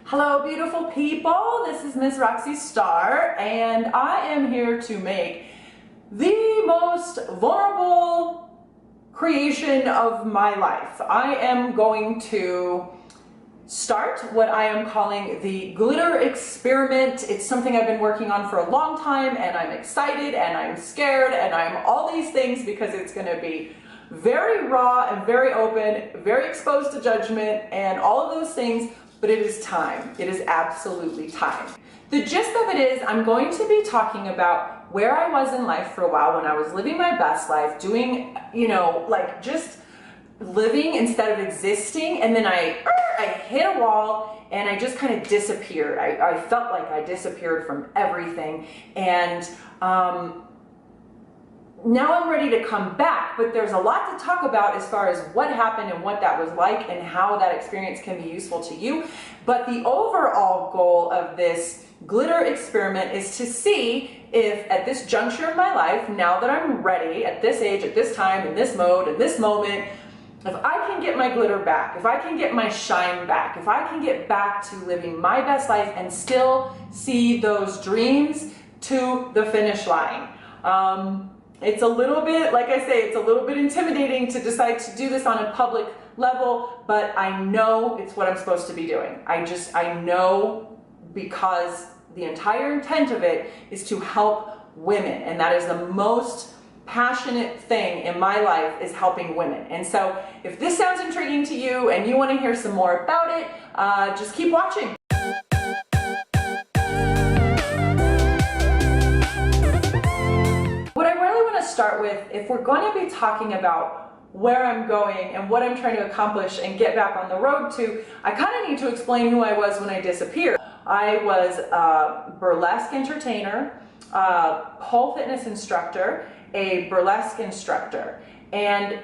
Hello beautiful people, this is Miss Roxy Star and I am here to make the most vulnerable creation of my life. I am going to start what I am calling the glitter experiment. It's something I've been working on for a long time and I'm excited and I'm scared and I'm all these things because it's going to be very raw and very open, very exposed to judgment and all of those things. But it is time. It is absolutely time. The gist of it is I'm going to be talking about where I was in life for a while when I was living my best life, doing, like just living instead of existing. And then I hit a wall and I just kind of disappeared. I felt like I disappeared from everything. And now I'm ready to come back, but there's a lot to talk about as far as what happened and what that was like and how that experience can be useful to you. But the overall goal of this glitter experiment is to see if at this juncture of my life, now that I'm ready, at this age, at this time, in this mode, in this moment, if I can get my glitter back, if I can get my shine back, if I can get back to living my best life and still see those dreams to the finish line. It's a little bit, like I say, it's a little bit intimidating to decide to do this on a public level, but I know it's what I'm supposed to be doing. I know because the entire intent of it is to help women, and that is the most passionate thing in my life, is helping women. And so if this sounds intriguing to you and you want to hear some more about it, just keep watching. Start with, if we're going to be talking about where I'm going and what I'm trying to accomplish and get back on the road to, I kind of need to explain who I was when I disappeared. I was a burlesque entertainer, a pole fitness instructor, a burlesque instructor, and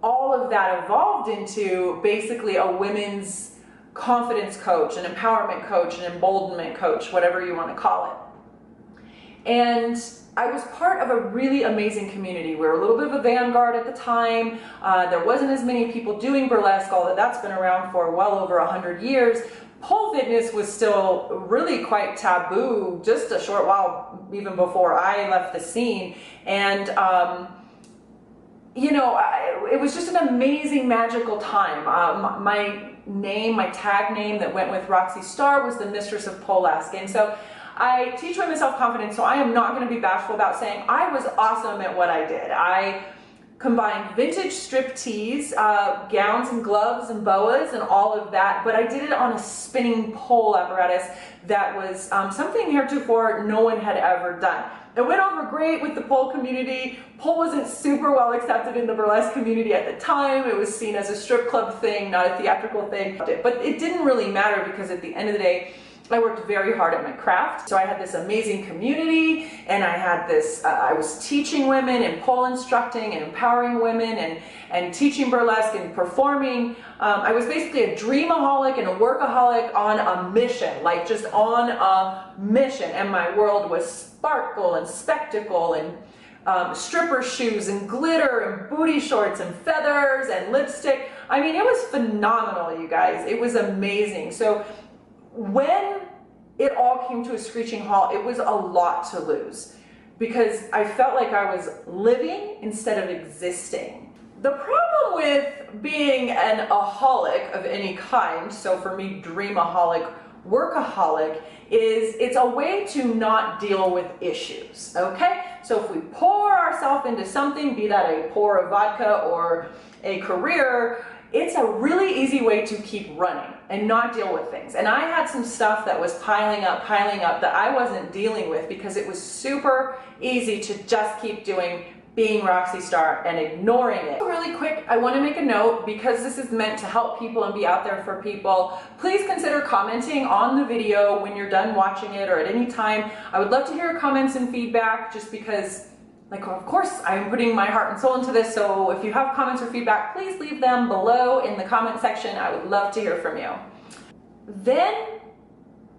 all of that evolved into basically a women's confidence coach, an empowerment coach, an emboldenment coach, whatever you want to call it. And I was part of a really amazing community. We were a little bit of a vanguard at the time. There wasn't as many people doing burlesque, although that's been around for well over 100 years. Pole fitness was still really quite taboo just a short while even before I left the scene. And it was just an amazing, magical time. My tag name that went with Roxy Star was the Mistress of Polesque. And so I teach women self-confidence, so I am not going to be bashful about saying I was awesome at what I did. I combined vintage strip tees, gowns and gloves and boas and all of that, but I did it on a spinning pole apparatus that was something heretofore no one had ever done. It went over great with the pole community. Pole wasn't super well accepted in the burlesque community at the time. It was seen as a strip club thing, not a theatrical thing. But it didn't really matter because at the end of the day, I worked very hard at my craft. So I had this amazing community and I had this, I was teaching women and pole instructing and empowering women and teaching burlesque and performing. I was basically a dreamaholic and a workaholic on a mission, like just on a mission. And my world was sparkle and spectacle and stripper shoes and glitter and booty shorts and feathers and lipstick. I mean, it was phenomenal, you guys. It was amazing. So when it all came to a screeching halt, it was a lot to lose because I felt like I was living instead of existing. The problem with being an aholic of any kind, so for me, dreamaholic, workaholic, is it's a way to not deal with issues, okay? So if we pour ourselves into something, be that a pour of vodka or a career, it's a really easy way to keep running and not deal with things. And I had some stuff that was piling up that I wasn't dealing with because it was super easy to just keep doing being Roxy Star and ignoring it. Really quick, I want to make a note because this is meant to help people and be out there for people. Please consider commenting on the video when you're done watching it or at any time. I would love to hear your comments and feedback just because, like, of course, I'm putting my heart and soul into this, so if you have comments or feedback, please leave them below in the comment section. I would love to hear from you. Then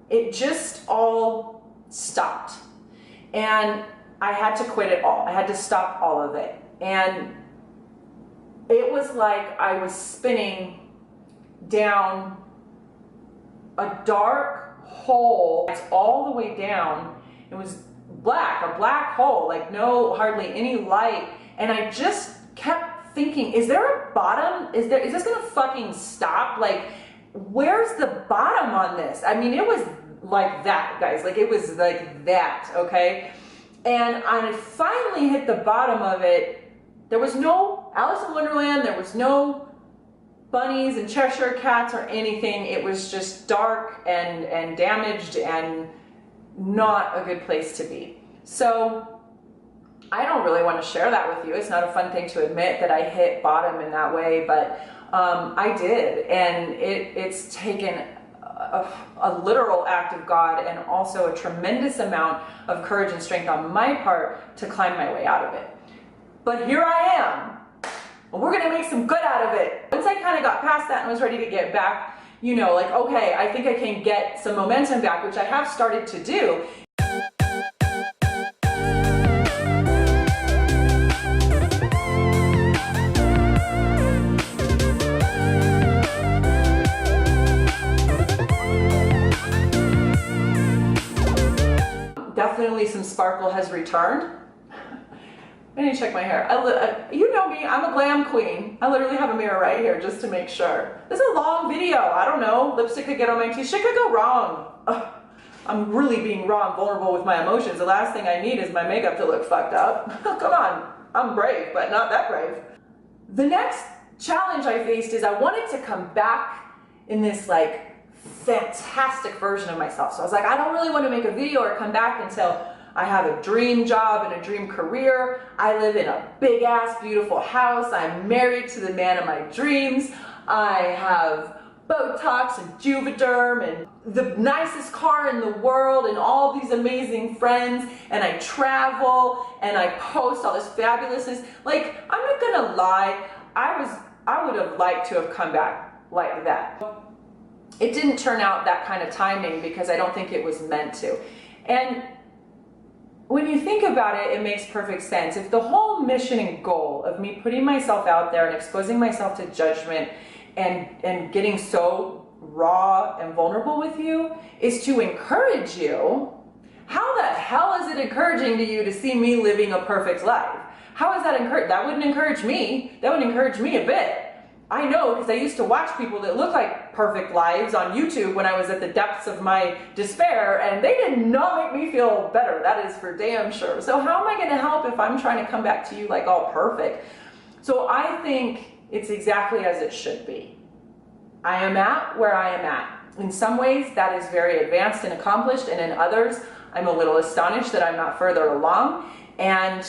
it just all stopped. And I had to quit it all. I had to stop all of it. And it was like I was spinning down a dark hole. It's all the way down. It was black, a black hole, like no, hardly any light. And I just kept thinking, is there a bottom? Is this gonna fucking stop? Like, where's the bottom on this? I mean, it was like that, guys. Like, it was like that, okay? And I finally hit the bottom of it. There was no Alice in Wonderland. There was no bunnies and Cheshire cats or anything. It was just dark and damaged and not a good place to be. So I don't really want to share that with you. It's not a fun thing to admit that I hit bottom in that way, but I did. And it's taken a literal act of God and also a tremendous amount of courage and strength on my part to climb my way out of it. But here I am. And we're gonna make some good out of it. Once I kind of got past that and was ready to get back, you know, like, okay, I think I can get some momentum back, which I have started to do. Definitely some sparkle has returned. I need to check my hair. You know me, I'm a glam queen. I literally have a mirror right here just to make sure. This is a long video. I don't know. Lipstick could get on my teeth. Shit could go wrong. Ugh. I'm really being raw and vulnerable with my emotions. The last thing I need is my makeup to look fucked up. Come on. I'm brave, but not that brave. The next challenge I faced is I wanted to come back in this like fantastic version of myself. So I was like, I don't really want to make a video or come back until I have a dream job and a dream career. I live in a big ass beautiful house. I'm married to the man of my dreams. I have Botox and Juvederm and the nicest car in the world and all these amazing friends, and I travel and I post all this fabulousness. Like, I'm not gonna lie, I would have liked to have come back like that. It didn't turn out that kind of timing because I don't think it was meant to. And when you think about it, it makes perfect sense. If the whole mission and goal of me putting myself out there and exposing myself to judgment and getting so raw and vulnerable with you is to encourage you, how the hell is it encouraging to you to see me living a perfect life? How is that encouraging? That wouldn't encourage me. That would encourage me a bit. I know, because I used to watch people that look like perfect lives on YouTube when I was at the depths of my despair, and they did not make me feel better. That is for damn sure. So how am I going to help if I'm trying to come back to you like all perfect? So I think it's exactly as it should be. I am at where I am at. In some ways, that is very advanced and accomplished, and in others, I'm a little astonished that I'm not further along. And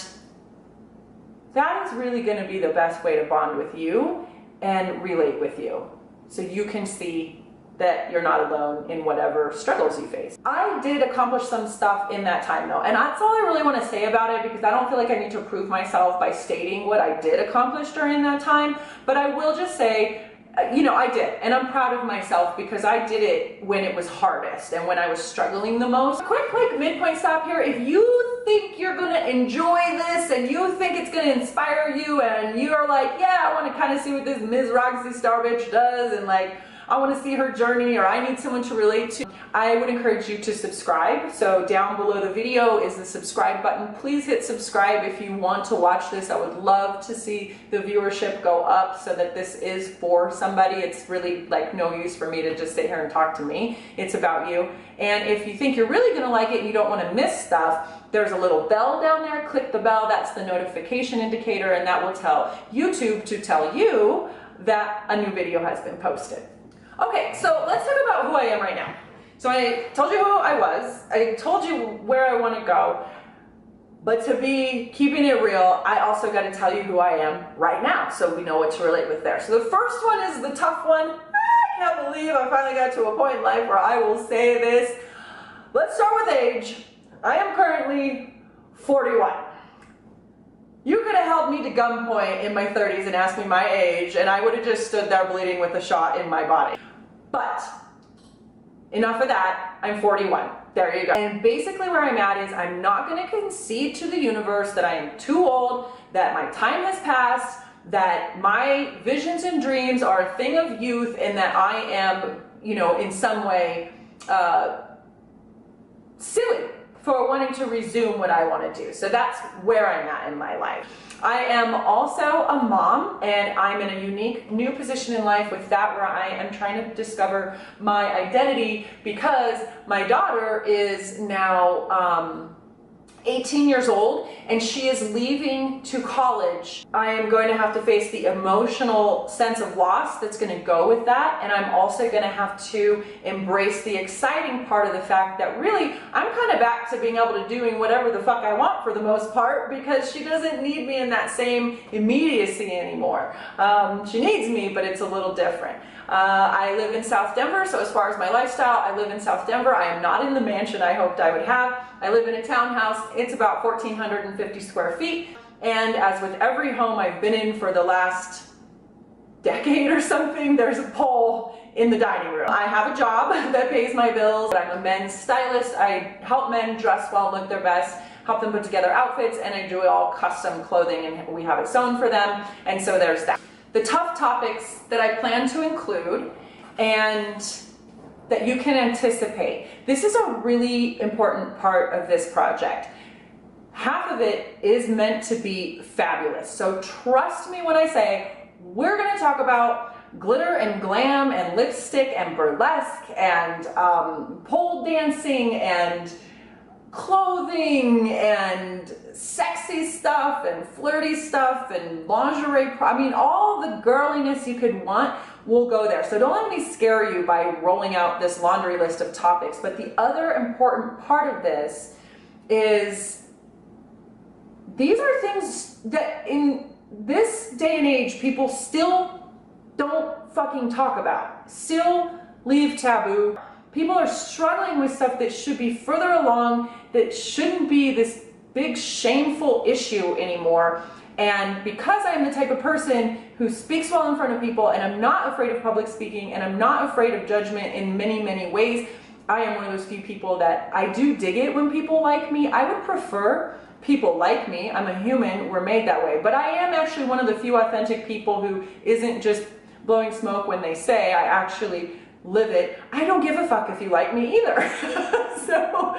that is really going to be the best way to bond with you and relate with you, so you can see that you're not alone in whatever struggles you face. I did accomplish some stuff in that time though, and that's all I really want to say about it, because I don't feel like I need to prove myself by stating what I did accomplish during that time, but I will just say, you know, I did, and I'm proud of myself because I did it when it was hardest and when I was struggling the most. Quick like midpoint stop here. If you think you're gonna enjoy this and you think it's gonna inspire you and you're like, yeah, I want to kind of see what this Ms. Roxy Star bitch does, and like, I want to see her journey, or I need someone to relate to, I would encourage you to subscribe. So down below the video is the subscribe button. Please hit subscribe if you want to watch this. I would love to see the viewership go up so that this is for somebody. It's really like no use for me to just sit here and talk to me. It's about you. And if you think you're really going to like it and you don't want to miss stuff, there's a little bell down there. Click the bell. That's the notification indicator, and that will tell YouTube to tell you that a new video has been posted. Okay, so let's talk about who I am right now. So I told you who I was, I told you where I want to go, but to be keeping it real, I also got to tell you who I am right now, so we know what to relate with there. So the first one is the tough one. I can't believe I finally got to a point in life where I will say this. Let's start with age. I am currently 41. You could have held me to gunpoint in my 30s and asked me my age, and I would have just stood there bleeding with a shot in my body. But enough of that, I'm 41. There you go. And basically where I'm at is I'm not going to concede to the universe that I am too old, that my time has passed, that my visions and dreams are a thing of youth, and that I am you know, in some way silly for wanting to resume what I want to do. So that's where I'm at in my life. I am also a mom, and I'm in a unique new position in life with that, where I am trying to discover my identity, because my daughter is now 18 years old and she is leaving to college. I am going to have to face the emotional sense of loss that's going to go with that, and I'm also going to have to embrace the exciting part of the fact that really I'm kind of back to being able to doing whatever the fuck I want for the most part, because she doesn't need me in that same immediacy anymore. She needs me, but it's a little different. I live in South Denver, so as far as my lifestyle, I live in South Denver. I am not in the mansion I hoped I would have. I live in a townhouse. It's about 1,450 square feet. And as with every home I've been in for the last decade or something, there's a pole in the dining room. I have a job that pays my bills. I'm a men's stylist. I help men dress well and look their best, help them put together outfits, and I do all custom clothing, and we have it sewn for them. And so there's that. The tough topics that I plan to include and that you can anticipate. This is a really important part of this project. Half of it is meant to be fabulous. So trust me when I say we're going to talk about glitter and glam and lipstick and burlesque and pole dancing and clothing and sexy stuff and flirty stuff and lingerie. I mean, all the girliness you could want will go there. So don't let me scare you by rolling out this laundry list of topics. But the other important part of this is these are things that in this day and age people still don't fucking talk about, still leave taboo. People are struggling with stuff that should be further along, that shouldn't be this big shameful issue anymore. And because I'm the type of person who speaks well in front of people, and I'm not afraid of public speaking, and I'm not afraid of judgment in many, many ways, I am one of those few people that I do dig it when people like me. I would prefer people like me. I'm a human, we're made that way. But I am actually one of the few authentic people who isn't just blowing smoke when they say, I actually live it. I don't give a fuck if you like me either. So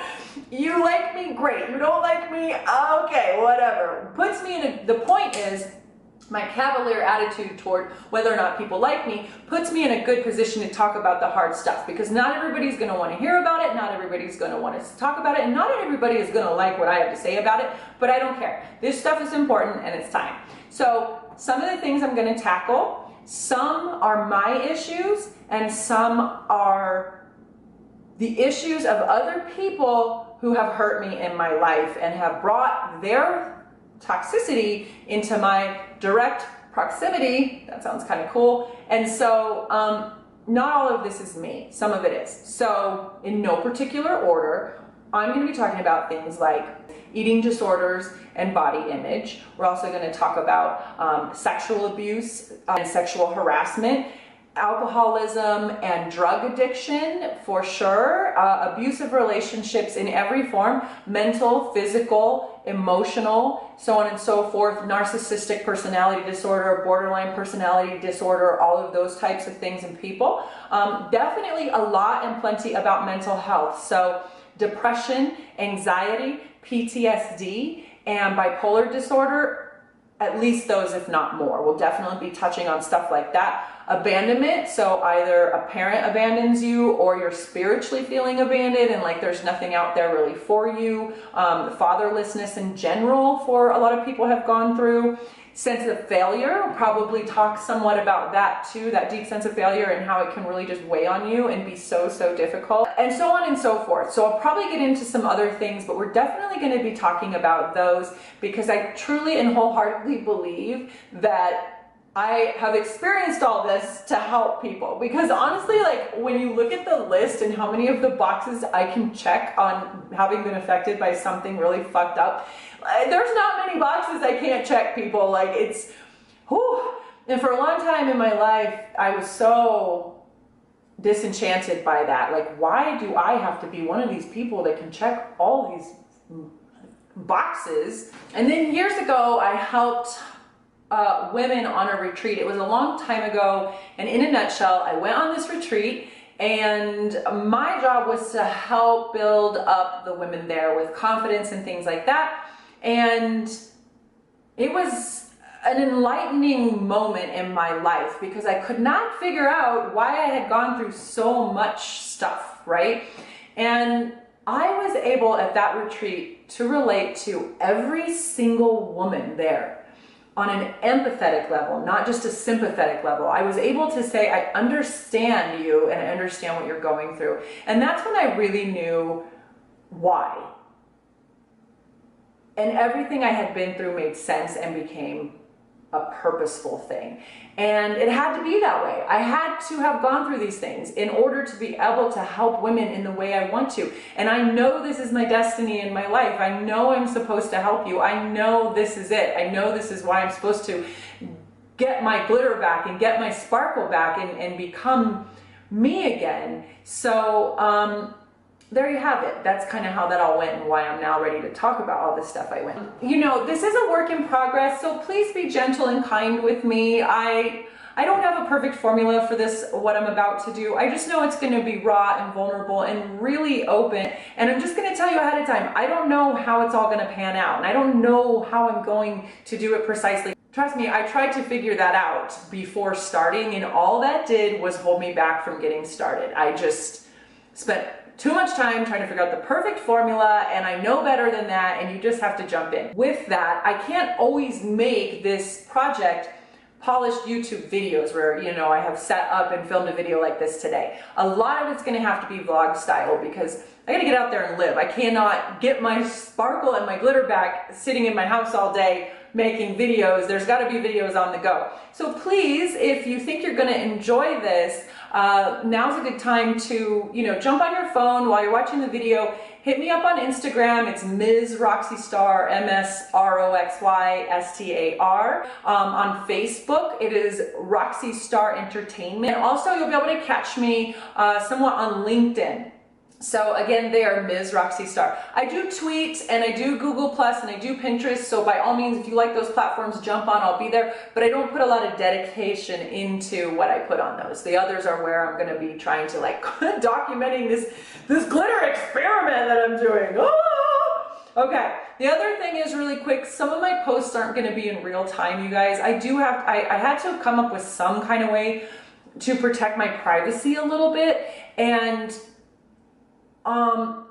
you like me, great. You don't like me, okay, whatever. Puts me in the point is, my cavalier attitude toward whether or not people like me puts me in a good position to talk about the hard stuff, because not everybody's going to want to hear about it, not everybody's going to want to talk about it, and not everybody is going to like what I have to say about it, but I don't care. This stuff is important and it's time. So some of the things I'm going to tackle, some are my issues and some are the issues of other people who have hurt me in my life and have brought their toxicity into my direct proximity. That sounds kind of cool. And so not all of this is me. Some of it is. So in no particular order, I'm going to be talking about things like eating disorders and body image. We're also going to talk about sexual abuse and sexual harassment, alcoholism and drug addiction for sure, abusive relationships in every form, mental, physical, emotional, so on and so forth, narcissistic personality disorder, borderline personality disorder, all of those types of things in people. Definitely a lot and plenty about mental health. So depression, anxiety, PTSD, and bipolar disorder, at least those if not more. We'll definitely be touching on stuff like that. Abandonment, so either a parent abandons you or you're spiritually feeling abandoned and like there's nothing out there really for you. Fatherlessness in general for a lot of people have gone through. Sense of failure, we'll probably talk somewhat about that too, that deep sense of failure and how it can really just weigh on you and be so difficult, and so on and so forth. So I'll probably get into some other things, but we're definitely going to be talking about those because I truly and wholeheartedly believe that I have experienced all this to help people, because honestly, like when you look at the list and how many of the boxes I can check on having been affected by something really fucked up, there's not many boxes I can't check, people. Like it's, whew. And for a long time in my life, I was so disenchanted by that. Like, why do I have to be one of these people that can check all these boxes? And then years ago, I helped women on a retreat. It was a long time ago, and in a nutshell, I went on this retreat And my job was to help build up the women there with confidence and things like that. And it was an enlightening moment in my life because I could not figure out why I had gone through so much stuff, right? And I was able at that retreat to relate to every single woman there on an empathetic level, not just a sympathetic level. I was able to say, I understand you and I understand what you're going through. And that's when I really knew why. And everything I had been through made sense and became a purposeful thing. And it had to be that way. I had to have gone through these things in order to be able to help women in the way I want to. And I know this is my destiny in my life. I know I'm supposed to help you. I know this is it. I know this is why I'm supposed to get my glitter back and get my sparkle back and become me again. So, there you have it. That's kind of how that all went and why I'm now ready to talk about all this stuff I went. You know, this is a work in progress, so please be gentle and kind with me. I don't have a perfect formula for this, what I'm about to do. I just know it's going to be raw and vulnerable and really open. And I'm just going to tell you ahead of time, I don't know how it's all going to pan out. And I don't know how I'm going to do it precisely. Trust me, I tried to figure that out before starting, and all that did was hold me back from getting started. I just spent too much time trying to figure out the perfect formula, and I know better than that, and you just have to jump in. With that, I can't always make this project polished YouTube videos where, you know, I have set up and filmed a video like this today. A lot of it's going to have to be vlog style because I got to get out there and live. I cannot get my sparkle and my glitter back sitting in my house all day making videos. There's got to be videos on the go. So please, if you think you're going to enjoy this, now's a good time to, you know, jump on your phone while you're watching the video. Hit me up on Instagram. It's Ms. Roxy Star, MSROXYSTAR. On Facebook, it is Roxy Star Entertainment. And also, you'll be able to catch me somewhat on LinkedIn. So again, they are Ms. Roxy Star. I do tweet and I do Google Plus and I do Pinterest. So by all means, if you like those platforms, jump on, I'll be there. But I don't put a lot of dedication into what I put on those. The others are where I'm going to be trying to like documenting this glitter experiment that I'm doing. Oh! Okay. The other thing is really quick. Some of my posts aren't going to be in real time, you guys. I had to come up with some kind of way to protect my privacy a little bit. And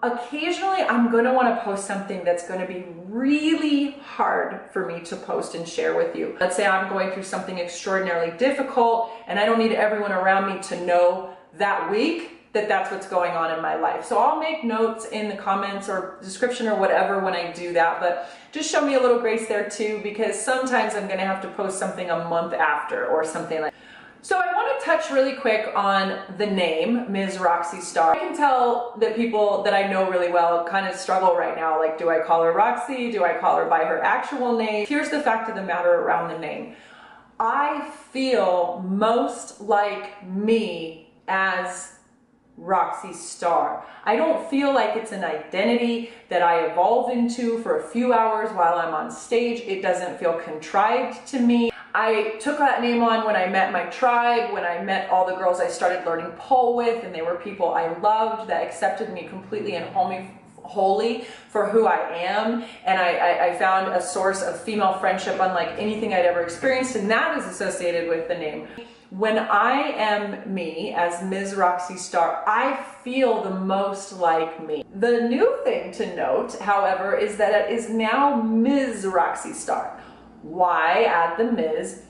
occasionally I'm going to want to post something that's going to be really hard for me to post and share with you. Let's say I'm going through something extraordinarily difficult and I don't need everyone around me to know that week that that's what's going on in my life. So I'll make notes in the comments or description or whatever when I do that, but just show me a little grace there too, because sometimes I'm going to have to post something a month after or something like that. So I want to touch really quick on the name, Ms. Roxy Star. I can tell that people that I know really well kind of struggle right now. Like, do I call her Roxy? Do I call her by her actual name? Here's the fact of the matter around the name. I feel most like me as Roxy Star. I don't feel like it's an identity that I evolve into for a few hours while I'm on stage. It doesn't feel contrived to me. I took that name on when I met my tribe, when I met all the girls I started learning pole with, and they were people I loved that accepted me completely and wholly for who I am. And I found a source of female friendship unlike anything I'd ever experienced, and that is associated with the name. When I am me as Ms. Roxy Star, I feel the most like me. The new thing to note, however, is that it is now Ms. Roxy Star. Why add the Ms.?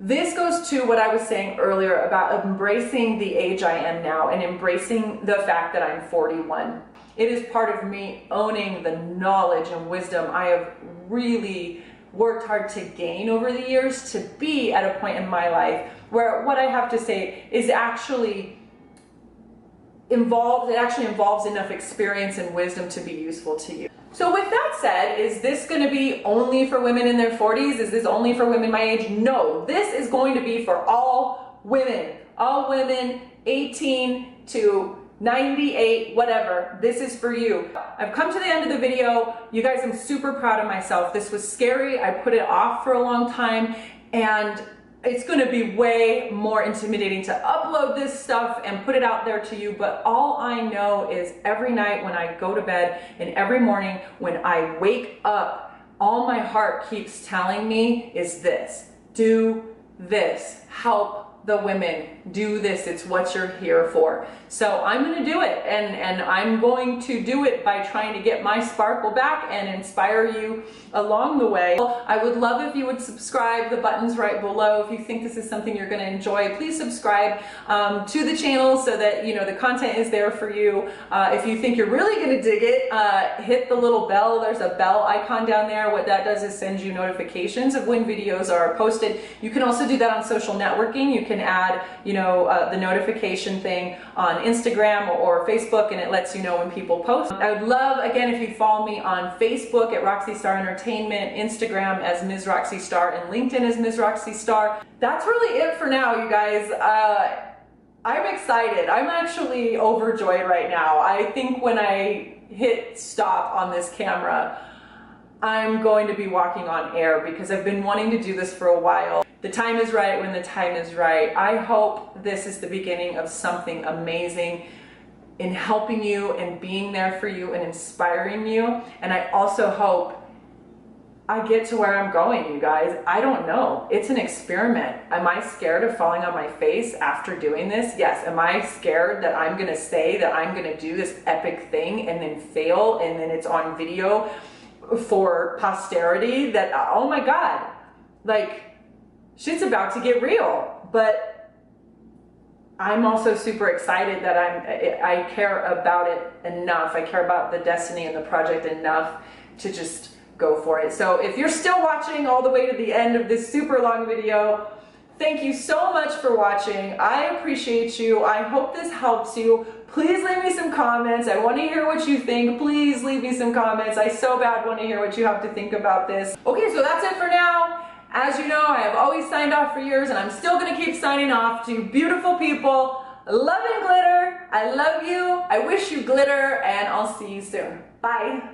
This goes to what I was saying earlier about embracing the age I am now and embracing the fact that I'm 41. It is part of me owning the knowledge and wisdom I have really worked hard to gain over the years to be at a point in my life where what I have to say is actually involved, it actually involves enough experience and wisdom to be useful to you. So with that said, is this going to be only for women in their 40s? Is this only for women my age? No, this is going to be for all women 18 to 98, whatever. This is for you. I've come to the end of the video. You guys, I'm super proud of myself. This was scary. I put it off for a long time, and it's going to be way more intimidating to upload this stuff and put it out there to you, but all I know is every night when I go to bed and every morning when I wake up, all my heart keeps telling me is this: do this, help the women, do this, it's what you're here for. So I'm going to do it, and I'm going to do it by trying to get my sparkle back and inspire you along the way. I would love if you would subscribe. The button's right below. If you think this is something you're going to enjoy, please subscribe to the channel so that you know the content is there for you. If you think you're really going to dig it, hit the little bell. There's a bell icon down there. What that does is send you notifications of when videos are posted. You can also do that on social networking. You can add, you know, the notification thing on Instagram or Facebook, and it lets you know when people post. I would love, again, if you'd follow me on Facebook at Roxy Star Entertainment, Instagram as Ms. Roxy Star, and LinkedIn as Ms. Roxy Star. That's really it for now, you guys. I'm excited. I'm actually overjoyed right now. I think when I hit stop on this camera, I'm going to be walking on air because I've been wanting to do this for a while. The time is right when the time is right. I hope this is the beginning of something amazing in helping you and being there for you and inspiring you. And I also hope I get to where I'm going, you guys. I don't know. It's an experiment. Am I scared of falling on my face after doing this? Yes. Am I scared that I'm going to say that I'm going to do this epic thing and then fail and then it's on video for posterity? That, oh my God, like, shit's about to get real. But I'm also super excited that I care about it enough. I care about the destiny and the project enough to just go for it. So if you're still watching all the way to the end of this super long video, thank you so much for watching. I appreciate you. I hope this helps you. Please leave me some comments. I want to hear what you think. Please leave me some comments. I so bad want to hear what you have to think about this. Okay, so that's it for now. As you know, I have always signed off for years, and I'm still going to keep signing off to beautiful people. Love and glitter. I love you. I wish you glitter, and I'll see you soon. Bye.